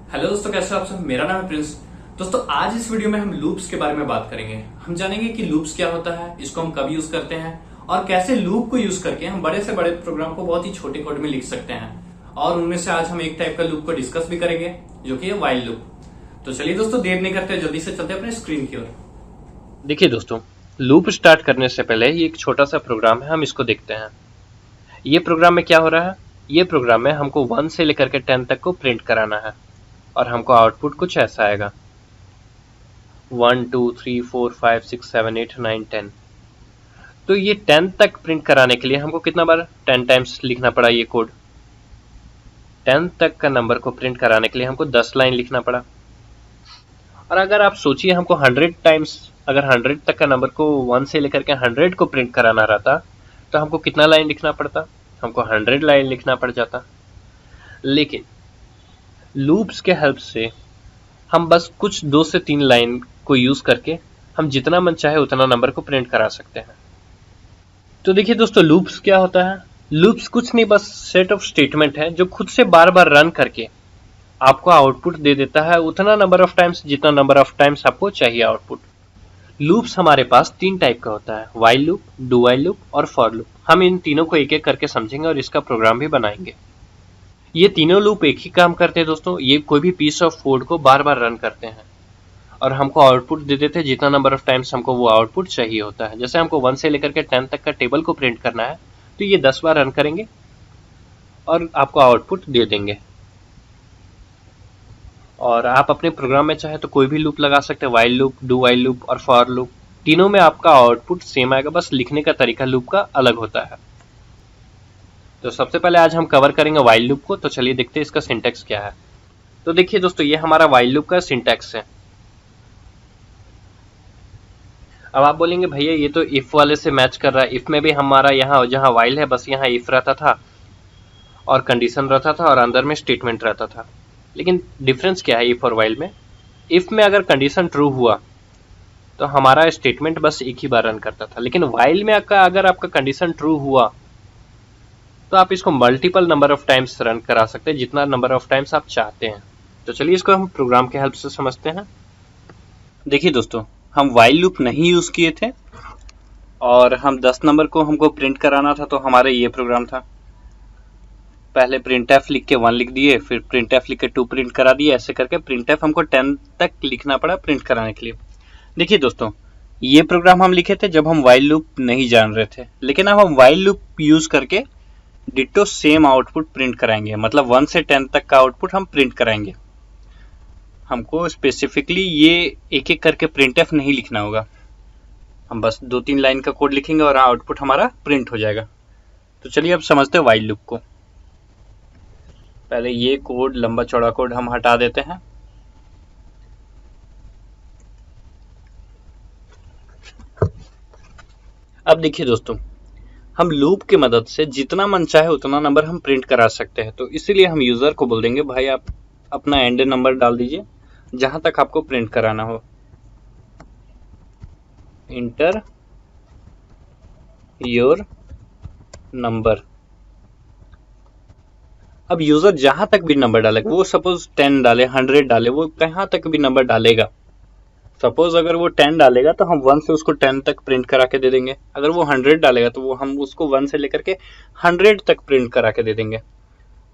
Hello दोस्तों, कैसे हो आप सब। मेरा नाम है प्रिंस। दोस्तों, आज इस वीडियो में हम लूप्स के बारे में बात करेंगे। हम जानेंगे कि लूप्स क्या होता है, इसको हम कब यूज करते हैं और कैसे लूप को यूज करके हम बड़े से बड़े प्रोग्राम को बहुत ही छोटे कोड में लिख सकते हैं। और उनमें से आज हम एक टाइप का लूप को डिस्कस भी करेंगे, जो कि है व्हाइल लूप। तो चलिए दोस्तों, देर नहीं करते, जल्दी से चलते हैं अपने स्क्रीन की ओर। देखिए दोस्तों, लूप स्टार्ट करने से पहले ये एक छोटा सा प्रोग्राम है, हम इसको देखते हैं। ये प्रोग्राम में क्या हो रहा है? ये प्रोग्राम में हमको 1 से लेकर के 10 तक को प्रिंट कराना है और हमको आउटपुट कुछ ऐसा आएगा 1 2 3 4 5 6 7 8 9 10। तो ये 10 तक प्रिंट कराने के लिए हमको कितना बार 10 टाइम्स लिखना पड़ा ये कोड। 10 तक का नंबर को प्रिंट कराने के लिए हमको 10 लाइन लिखना पड़ा। और अगर आप सोचिए हमको 100 टाइम्स, अगर 100 तक का नंबर को 1 से लेकर के 100 को प्रिंट कराना रहता तो हमको कितना लाइन लिखना पड़ता? हमको 100 लाइन लिखना पड़ जाता। लेकिन लूप्स के हेल्प से हम बस कुछ 2 से 3 लाइन को यूज करके हम जितना मन चाहे उतना नंबर को प्रिंट करा सकते हैं। तो देखिए दोस्तों, लूप्स क्या होता है? लूप्स कुछ नहीं, बस सेट ऑफ स्टेटमेंट है जो खुद से बार बार रन करके आपको आउटपुट दे देता है उतना नंबर ऑफ टाइम्स जितना नंबर ऑफ टाइम्स आपको चाहिए आउटपुट। लूप्स हमारे पास 3 टाइप का होता है, while loop, do while loop और फॉर लूप। हम इन तीनों को एक एक करके समझेंगे और इसका प्रोग्राम भी बनाएंगे। ये तीनों लूप एक ही काम करते हैं दोस्तों। ये कोई भी पीस ऑफ कोड को बार बार रन करते हैं और हमको आउटपुट दे देते हैं जितना नंबर ऑफ टाइम्स हमको वो आउटपुट चाहिए होता है। जैसे हमको 1 से लेकर के 10 तक का टेबल को प्रिंट करना है तो ये 10 बार रन करेंगे और आपको आउटपुट दे देंगे। और आप अपने प्रोग्राम में चाहे तो कोई भी लूप लगा सकते हैं, while loop, do while loop और फॉर लूप। तीनों में आपका आउटपुट सेम आएगा, बस लिखने का तरीका लूप का अलग होता है। तो सबसे पहले आज हम कवर करेंगे व्हाइल लूप को। तो चलिए देखते हैं इसका सिंटैक्स क्या है। तो देखिए दोस्तों, ये हमारा व्हाइल लूप का सिंटैक्स है। अब आप बोलेंगे भैया ये तो इफ वाले से मैच कर रहा है। इफ में भी हमारा यहाँ जहाँ व्हाइल है बस यहाँ इफ रहता था और कंडीशन रहता था और अंदर में स्टेटमेंट रहता था। लेकिन डिफरेंस क्या है इफ और व्हाइल में? इफ में अगर कंडीशन ट्रू हुआ तो हमारा स्टेटमेंट बस एक ही बार रन करता था, लेकिन व्हाइल में अगर आपका कंडीशन ट्रू हुआ तो आप इसको multiple number of times run करा सकते हैं, जितना नंबर ऑफ टाइम्स आप चाहते हैं। तो चलिए इसको हम प्रोग्राम के हेल्प से समझते हैं। देखिए दोस्तों, हम व्हाइल लूप नहीं यूज किए थे और हम 10 नंबर को हमको प्रिंट कराना था, तो हमारा ये प्रोग्राम था। पहले printf लिख के 1 लिख दिए, फिर printf लिख के 2 प्रिंट करा दिए। ऐसे करके printf हमको 10 तक लिखना पड़ा प्रिंट कराने के लिए। देखिए दोस्तों, ये प्रोग्राम हम लिखे थे जब हम व्हाइल लूप नहीं जान रहे थे, लेकिन अब हम व्हाइल लूप यूज करके डिट्टो सेम आउटपुट प्रिंट कराएंगे। मतलब 1 से 10 तक का आउटपुट हम प्रिंट कराएंगे। हमको स्पेसिफिकली ये एक एक करके printf नहीं लिखना होगा, हम बस 2-3 लाइन का कोड लिखेंगे और आउटपुट हमारा प्रिंट हो जाएगा। तो चलिए अब समझते हैं व्हाइल लूप को। पहले ये कोड, लंबा चौड़ा कोड हम हटा देते हैं। अब देखिए दोस्तों, हम लूप की मदद से जितना मन चाहे उतना नंबर हम प्रिंट करा सकते हैं। तो इसीलिए हम यूजर को बोल देंगे भाई आप अपना एंड नंबर डाल दीजिए जहां तक आपको प्रिंट कराना हो। Inter your number. अब यूजर जहां तक भी नंबर डालेगा, वो सपोज 10 डाले, 100 डाले, वो कहां तक भी नंबर डालेगा। सपोज अगर वो 10 डालेगा तो हम 1 से उसको 10 तक प्रिंट करा के दे देंगे। अगर वो 100 डालेगा तो वो हम उसको 1 से लेकर के 100 तक प्रिंट करा के दे देंगे।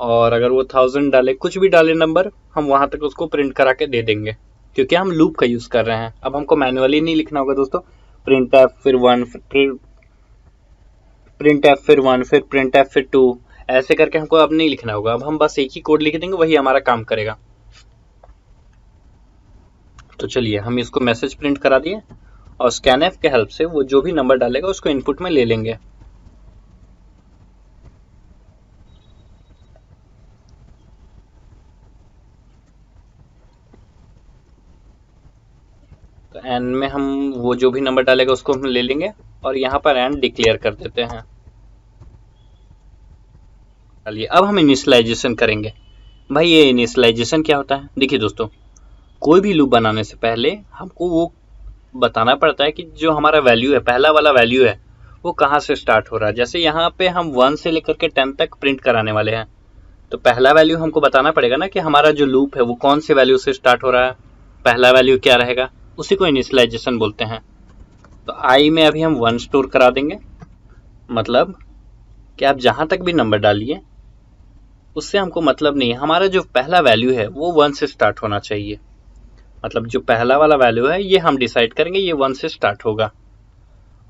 और अगर वो 1000 डाले, कुछ भी डाले नंबर, हम वहां तक उसको प्रिंट करा के दे देंगे, क्योंकि हम लूप का यूज कर रहे हैं। अब हमको मैन्युअली नहीं लिखना होगा दोस्तों। प्रिंट एफ फिर 1, प्रिंट एफ फिर 1, फिर प्रिंट एफ फिर 2, ऐसे करके हमको अब नहीं लिखना होगा। अब हम बस एक ही कोड लिख देंगे, वही हमारा काम करेगा। तो चलिए हम इसको मैसेज प्रिंट करा दिए और स्कैनएफ के हेल्प से वो जो भी नंबर डालेगा उसको इनपुट में ले लेंगे। तो एन में हम वो जो भी नंबर डालेगा उसको हम ले लेंगे और यहाँ पर एन डिक्लेयर कर देते हैं। चलिए अब हम इनिशियलाइजेशन करेंगे। भाई ये इनिशियलाइजेशन क्या होता है? देखिए दोस्तों, कोई भी लूप बनाने से पहले हमको वो बताना पड़ता है कि जो हमारा वैल्यू है, पहला वाला वैल्यू है, वो कहाँ से स्टार्ट हो रहा है। जैसे यहाँ पे हम 1 से लेकर के 10 तक प्रिंट कराने वाले हैं, तो पहला वैल्यू हमको बताना पड़ेगा ना कि हमारा जो लूप है वो कौन से वैल्यू से स्टार्ट हो रहा है। पहला वैल्यू क्या रहेगा, उसी को इनिशियलाइजेशन बोलते हैं। तो आई में अभी हम 1 स्टोर करा देंगे, मतलब कि आप जहां तक भी नंबर डालिए उससे हमको मतलब नहीं है, हमारा जो पहला वैल्यू है वो 1 से स्टार्ट होना चाहिए। मतलब जो पहला वाला वैल्यू है ये हम डिसाइड करेंगे, ये 1 से स्टार्ट होगा।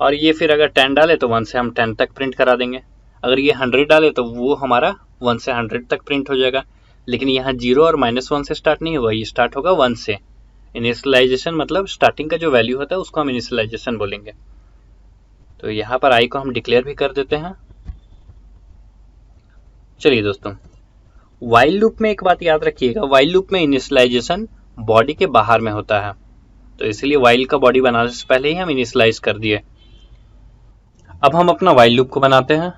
और ये फिर अगर 10 डाले तो 1 से हम 10 तक प्रिंट करा देंगे। अगर ये 100 डाले तो वो हमारा 1 से 100 तक प्रिंट हो जाएगा। लेकिन यहाँ 0 और -1 से स्टार्ट नहीं होगा, ये स्टार्ट होगा 1 से। इनिशियलाइजेशन मतलब स्टार्टिंग का जो वैल्यू होता है उसको हम इनिशियलाइजेशन बोलेंगे। तो यहाँ पर आई को हम डिक्लेयर भी कर देते हैं। चलिए दोस्तों, व्हाइल लूप में एक बात याद रखिएगा, व्हाइल लूप में इनिशियलाइजेशन बॉडी के बाहर में होता है, तो इसलिए व्हाइल का बॉडी बनाने से पहले ही हम इनिशियलाइज कर दिए। अब हम अपना व्हाइल लूप को बनाते हैं।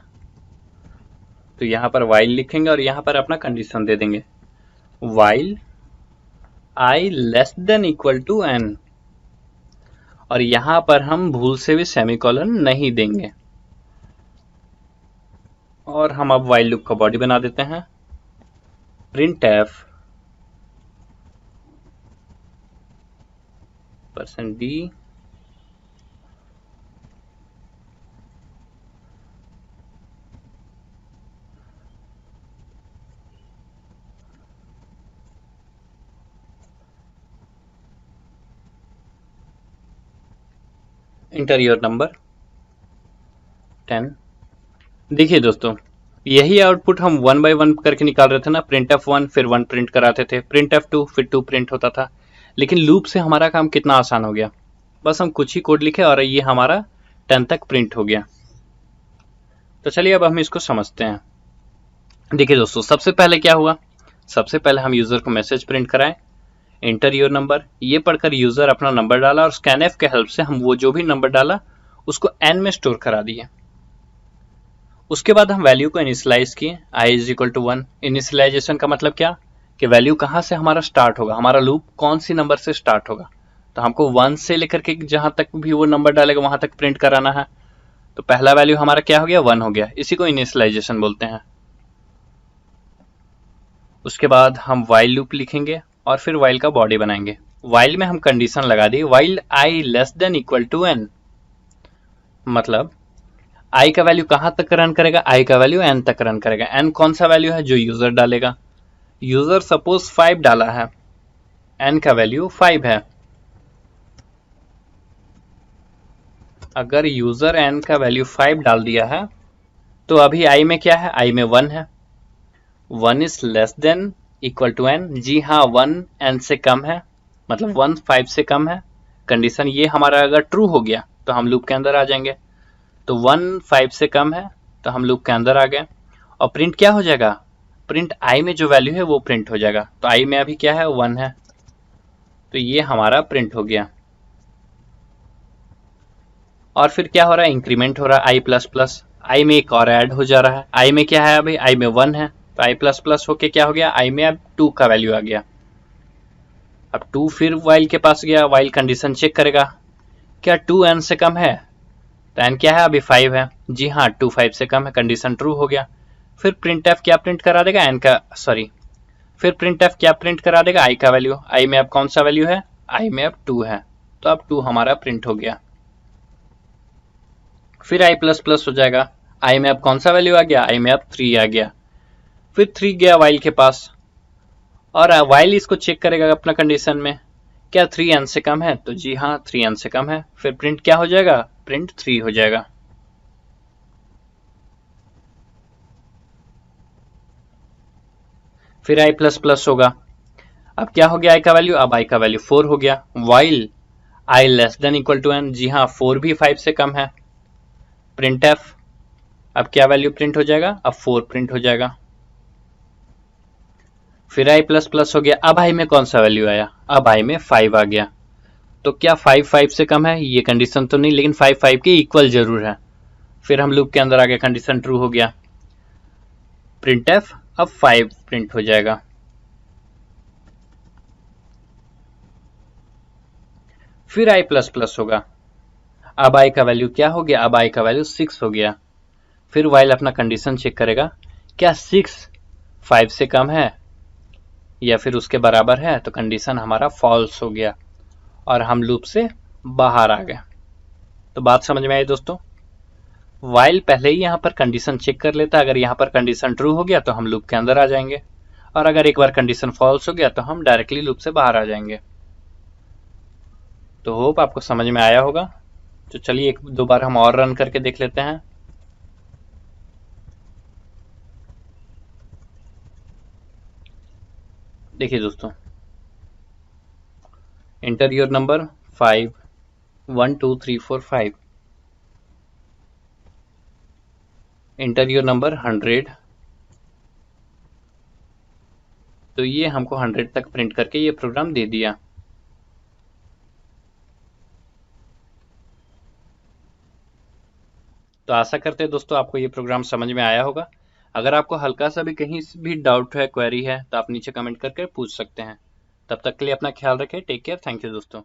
तो यहाँ पर व्हाइल लिखेंगे और यहाँ पर अपना कंडीशन दे देंगे, while I less than equal to n। और यहाँ पर हम भूल से भी सेमीकोलन नहीं देंगे। और हम अब व्हाइल लूप का बॉडी बना देते हैं, printf %d inter your number 10। देखिए दोस्तों, यही आउटपुट हम 1 बाय 1 करके निकाल रहे थे ना, printf 1 फिर 1 प्रिंट कराते थे, printf 2 फिर 2 प्रिंट होता था। लेकिन लूप से हमारा काम कितना आसान हो गया, बस हम कुछ ही कोड लिखे और ये हमारा 10 तक प्रिंट हो गया। तो चलिए अब हम इसको समझते हैं। देखिए दोस्तों, सबसे पहले क्या हुआ, सबसे पहले हम यूजर को मैसेज प्रिंट कराएं, एंटर योर नंबर। ये पढ़कर यूजर अपना नंबर डाला और स्कैनएफ के हेल्प से हम वो जो भी नंबर डाला उसको n में स्टोर करा दिए। उसके बाद हम वैल्यू को इनिशियलाइज किए, i is equal to 1। Initialization का मतलब क्या, कि वैल्यू कहाँ से हमारा स्टार्ट होगा, हमारा लूप कौन सी नंबर से स्टार्ट होगा। तो हमको 1 से लेकर के जहां तक भी वो नंबर डालेगा वहां तक प्रिंट कराना है। तो पहला वैल्यू हमारा क्या हो गया, 1 हो गया, इसी को इनिशियलाइजेशन बोलते हैं। उसके बाद हम व्हाइल लूप लिखेंगे और फिर व्हाइल का बॉडी बनाएंगे। व्हाइल में हम कंडीशन लगा दी, while I less than equal to n। मतलब आई का वैल्यू कहां तक रन करेगा, आई का वैल्यू n तक रन करेगा। n कौन सा वैल्यू है, जो यूजर डालेगा। यूजर सपोज 5 डाला है, n का वैल्यू 5 है। अगर यूजर n का वैल्यू 5 डाल दिया है तो अभी i में क्या है, i में 1 है। 1 is less than equal to n, जी हाँ 1 n से कम है, मतलब 1 5 से कम है। कंडीशन ये हमारा अगर ट्रू हो गया तो हम लूप के अंदर आ जाएंगे। तो 1 5 से कम है तो हम लूप के अंदर आ गए। और प्रिंट क्या हो जाएगा, प्रिंट i में जो वैल्यू है वो प्रिंट हो जाएगा। तो i में अभी क्या है, 1 है, तो ये हमारा प्रिंट हो गया। और फिर क्या हो रहा है, इंक्रीमेंट हो रहा है, i प्लस प्लस, i में एक और ऐड हो जा रहा है। i में क्या है, अभी i में 1 है, तो i प्लस प्लस होके क्या हो गया, i में अब 2 का वैल्यू आ गया। अब 2 फिर वाइल के पास गया, वाइल कंडीशन चेक करेगा, क्या 2 n से कम है, तो n क्या है, अभी 5 है, जी हाँ 2 5 से कम है, कंडीशन ट्रू हो गया। फिर प्रिंटएफ क्या प्रिंट करा देगा, फिर प्रिंटएफ क्या प्रिंट करा देगा, i का वैल्यू। i में अब कौन सा वैल्यू है, i में अब 2 है, तो अब 2 हमारा प्रिंट हो गया। फिर i प्लस प्लस हो जाएगा, i में अब कौन सा वैल्यू आ गया, i में अब 3 आ गया। फिर 3 गया वाइल के पास और वाइल इसको चेक करेगा अपना कंडीशन में, क्या 3n से कम है, तो जी हाँ 3n से कम है। फिर प्रिंट क्या हो जाएगा, प्रिंट 3 हो जाएगा। फिर i प्लस प्लस होगा, अब क्या हो गया i का वैल्यू, अब i का वैल्यू 4 हो गया। While i less than equal to n, जी हाँ 4 भी 5 से कम है। प्रिंटएफ अब क्या वैल्यू प्रिंट हो जाएगा, अब 4 प्रिंट हो जाएगा। फिर i प्लस प्लस हो गया, अब i में कौन सा वैल्यू आया, अब i में 5 आ गया। तो क्या 5 5 से कम है, ये कंडीशन तो नहीं, लेकिन 5 5 के इक्वल जरूर है। फिर हम लूप के अंदर आ गए, कंडीशन ट्रू हो गया। प्रिंटएफ अब 5 प्रिंट हो जाएगा। फिर i प्लस प्लस होगा, अब i का वैल्यू क्या हो गया, अब i का वैल्यू 6 हो गया। फिर वाइल अपना कंडीशन चेक करेगा, क्या 6 5 से कम है या फिर उसके बराबर है तो कंडीशन हमारा फॉल्स हो गया और हम लूप से बाहर आ गए। तो बात समझ में आई दोस्तों। वाइल पहले ही यहाँ पर कंडीशन चेक कर लेता है, अगर यहाँ पर कंडीशन ट्रू हो गया तो हम लूप के अंदर आ जाएंगे, और अगर एक बार कंडीशन फॉल्स हो गया तो हम डायरेक्टली लूप से बाहर आ जाएंगे। तो होप आपको समझ में आया होगा। तो चलिए एक दो बार हम और रन करके देख लेते हैं। देखिए दोस्तों, enter your number 5 1 2 3 4 5, enter your number 100। तो ये हमको 100 तक प्रिंट करके ये प्रोग्राम दे दिया। तो आशा करते हैं दोस्तों आपको ये प्रोग्राम समझ में आया होगा। अगर आपको हल्का सा भी कहीं भी डाउट है, क्वेरी है, तो आप नीचे कमेंट करके पूछ सकते हैं। तब तक के लिए अपना ख्याल रखें। Take care. थैंक यू दोस्तों।